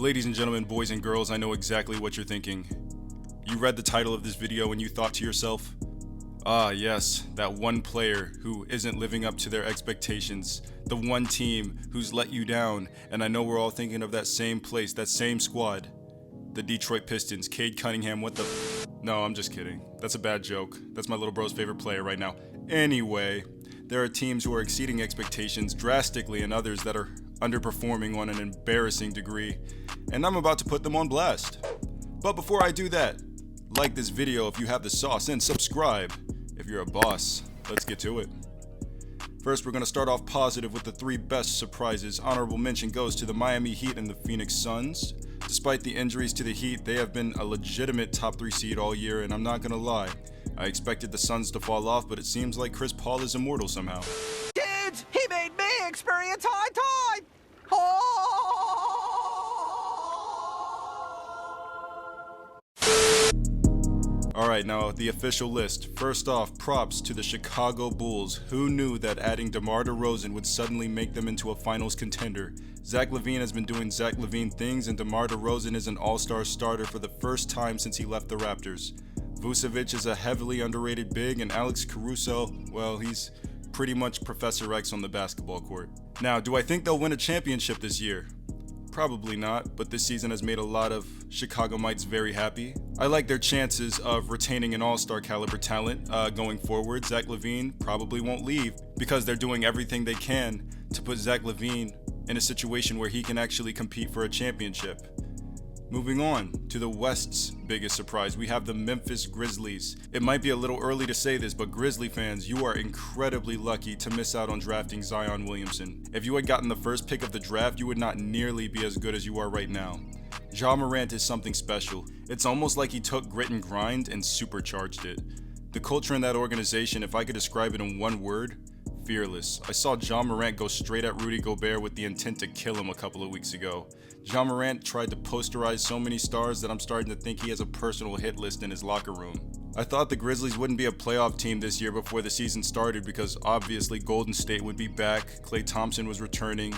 Ladies and gentlemen, boys and girls, I know exactly what you're thinking. You read the title of this video and you thought to yourself, ah yes, that one player who isn't living up to their expectations, the one team who's let you down, and I know we're all thinking of that same place, that same squad. The Detroit Pistons, Cade Cunningham, what the No, I'm just kidding. That's a bad joke. That's my little bro's favorite player right now. Anyway, there are teams who are exceeding expectations drastically and others that are underperforming on an embarrassing degree, and I'm about to put them on blast. But before I do that, like this video if you have the sauce and subscribe if you're a boss. Let's get to it. First, we're going to start off positive with the three best surprises. Honorable mention goes to the Miami Heat and the Phoenix Suns. Despite the injuries to the Heat, they have been a legitimate top 3 seed all year, and I'm not going to lie, I expected the Suns to fall off, but it seems like Chris Paul is immortal somehow. Kids, he made me experience high tide! Alright, now the official list. First off, props to the Chicago Bulls. Who knew that adding DeMar DeRozan would suddenly make them into a finals contender? Zach LaVine has been doing Zach LaVine things, and DeMar DeRozan is an all-star starter for the first time since he left the Raptors. Vucevic is a heavily underrated big, and Alex Caruso, well, he's pretty much Professor X on the basketball court. Now, do I think they'll win a championship this year? Probably not, but this season has made a lot of Chicagomites very happy. I like their chances of retaining an all-star caliber talent going forward. Zach LaVine probably won't leave because they're doing everything they can to put Zach LaVine in a situation where he can actually compete for a championship. Moving on to the West's biggest surprise, we have the Memphis Grizzlies. It might be a little early to say this, but Grizzly fans, you are incredibly lucky to miss out on drafting Zion Williamson. If you had gotten the first pick of the draft, you would not nearly be as good as you are right now. Ja Morant is something special. It's almost like he took grit and grind and supercharged it. The culture in that organization, if I could describe it in one word, fearless. I saw Ja Morant go straight at Rudy Gobert with the intent to kill him a couple of weeks ago. Ja Morant tried to posterize so many stars that I'm starting to think he has a personal hit list in his locker room. I thought the Grizzlies wouldn't be a playoff team this year before the season started because obviously Golden State would be back, Klay Thompson was returning,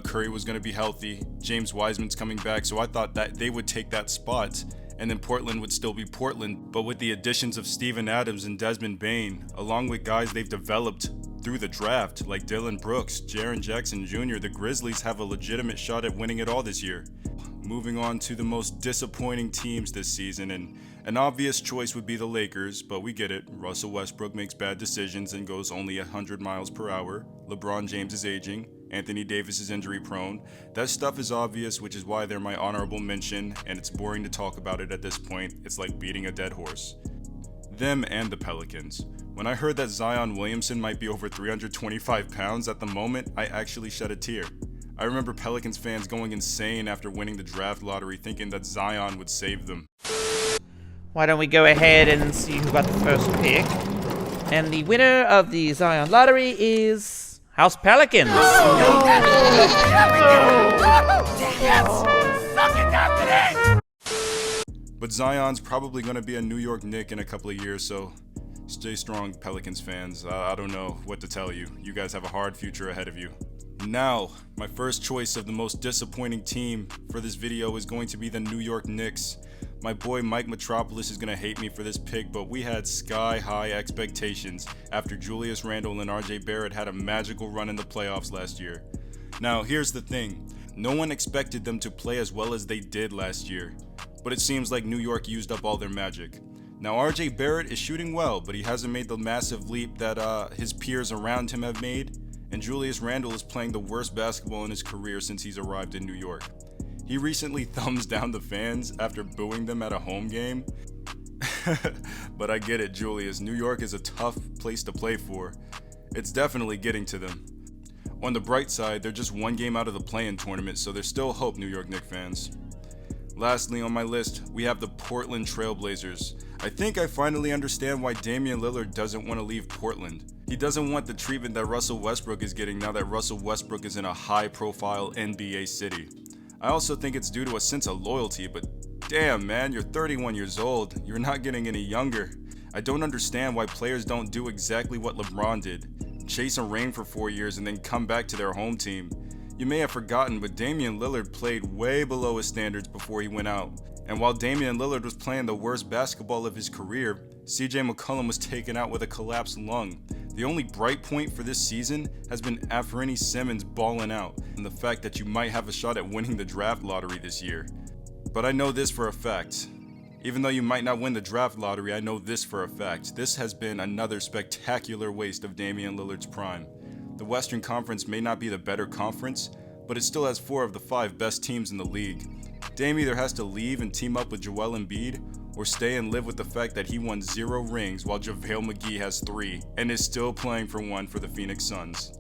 Curry was going to be healthy, James Wiseman's coming back, so I thought that they would take that spot and then Portland would still be Portland. But with the additions of Steven Adams and Desmond Bane, along with guys they've developed through the draft like Dillon Brooks, Jaren Jackson Jr., the Grizzlies have a legitimate shot at winning it all this year. Moving on to the most disappointing teams this season, and an obvious choice would be the Lakers, but we get it. Russell Westbrook makes bad decisions and goes only 100 miles per hour. LeBron James is aging. Anthony Davis is injury prone. That stuff is obvious, which is why they're my honorable mention, and it's boring to talk about it at this point. It's like beating a dead horse. Them and the Pelicans. When I heard that Zion Williamson might be over 325 pounds at the moment, I actually shed a tear. I remember Pelicans fans going insane after winning the draft lottery thinking that Zion would save them. Why don't we go ahead and see who got the first pick? And the winner of the Zion lottery is House Pelicans. But Zion's probably going to be a New York Knick in a couple of years, so stay strong, Pelicans fans. I don't know what to tell you. You guys have a hard future ahead of you. Now, my first choice of the most disappointing team for this video is going to be the New York Knicks. My boy Mike Metropolis is going to hate me for this pick, but we had sky-high expectations after Julius Randle and RJ Barrett had a magical run in the playoffs last year. Now, here's the thing. No one expected them to play as well as they did last year, but it seems like New York used up all their magic. Now, RJ Barrett is shooting well, but he hasn't made the massive leap that his peers around him have made, and Julius Randle is playing the worst basketball in his career since he's arrived in New York. He recently thumbs down the fans after booing them at a home game. But I get it, Julius. New York is a tough place to play for. It's definitely getting to them. On the bright side, they're just one game out of the play-in tournament, so there's still hope, New York Knicks fans. Lastly on my list, we have the Portland Trailblazers. I think I finally understand why Damian Lillard doesn't want to leave Portland. He doesn't want the treatment that Russell Westbrook is getting now that Russell Westbrook is in a high-profile NBA city. I also think it's due to a sense of loyalty, but damn man, you're 31 years old. You're not getting any younger. I don't understand why players don't do exactly what LeBron did. Chase a ring for 4 years and then come back to their home team. You may have forgotten, but Damian Lillard played way below his standards before he went out. And while Damian Lillard was playing the worst basketball of his career, CJ McCollum was taken out with a collapsed lung. The only bright point for this season has been Anfernee Simons balling out, and the fact that you might have a shot at winning the draft lottery this year. But I know this for a fact. Even though you might not win the draft lottery, I know this for a fact. This has been another spectacular waste of Damian Lillard's prime. The Western Conference may not be the better conference, but it still has 4 of the 5 best teams in the league. Dame either has to leave and team up with Joel Embiid, or stay and live with the fact that he won 0 rings while JaVale McGee has 3 and is still playing for 1 for the Phoenix Suns.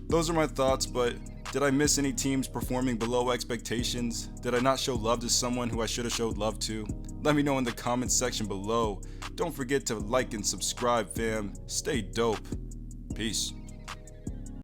Those are my thoughts, but did I miss any teams performing below expectations? Did I not show love to someone who I should have showed love to? Let me know in the comments section below. Don't forget to like and subscribe, fam. Stay dope. Peace.